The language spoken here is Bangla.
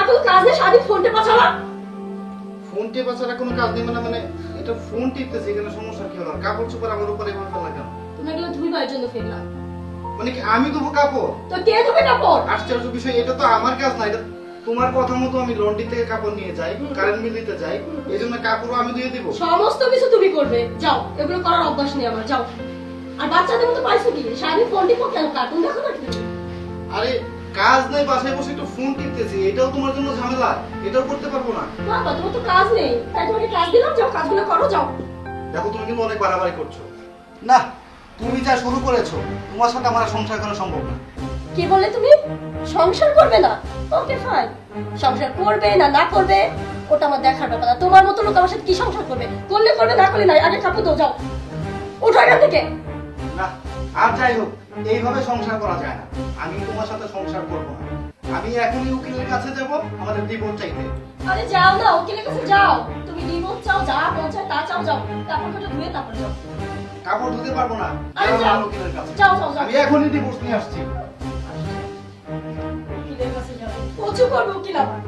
কোনো কাজ নেই, সারাদিন ফোন টেপা ছাড়া। ফোন টেপা ছাড়া কোনো কাজ নেই মানে মানে এটা ফোন টিপতেছে, এখানে সমস্যা কি হলো? কাপড় চোপড় আমার উপরে এভাবে ফেলা কেন? তুমি এগুলো ধুইবার জন্য ফেললাম। মানে কি আমি দেবো কাপড়? তো কে ধুবে কাপড়? আশ্চর্য বিষয়, এটা তো আমার কাজ না, এটা তোমার কথা মতো আমি লন্ড্রি থেকে কাপড় নিয়ে যাই, কারেন্ট বিল দিতে যাই, এই জন্য কাপড়ও আমি দিয়ে দিব। সমস্ত কিছু তুমি করবে, যাও। এগুলো করার অভ্যাস নেই আমার, যাও। আর বাচ্চাদের মতো পাইছো কি? সারাদিন ফোন টিপো কেন? কার্টুন দেখো না কি? আরে কাজ নাই, বাসায় বসে একটু ফোন টিপতেছি, এটাও তোমার জন্য ঝামেলা, এটাও করতে পারবো না। বাবা তোমার তো কাজ নেই, তাই তোমাকে কাজ দিলাম, যাও কাজগুলো করো, যাও। দেখো তুমি কিন্তু অনেক বাড়াবাড়ি করছো। না, তুমি যা শুরু করেছো, তোমার সাথে আমার আর সংসার করা সম্ভব না। কি বললে তুমি? সংসার করবে না? ওকে ফাইন, সংসার করবে না না করবে ওটা আমার দেখার ব্যাপার না। তোমার মতো লোক আমার সাথে কি সংসার করবে? করলে করবে, না করলে নাই। আগে কাপড় দাও, যাও, ওঠো এখান থেকে। না, আর যাই হোক, এইভাবে সংসার করা যায় না। আমি তোমার সাথে সংসার করবো না। আমি এখনই উকিলের কাছে যাব আমাদের ডিভোর্স চাইতে। আরে যাও না, উকিলের কাছে যাও। তুমি ডিভোর্স চাও, যা মন চায় তা চাও, যাও। কাপড় কাটা ধুয়ে তারপর যাও। কাপড় ধুতে পারবো না, আরে যাবো যাও। আমার উকিলের কাছে। যাও, যাও, যাও। আমি এখনই ডিভোর্স নিয়ে আসছি। উকিলের কাছে যাও, প্রচুর করবে উকিল আমার।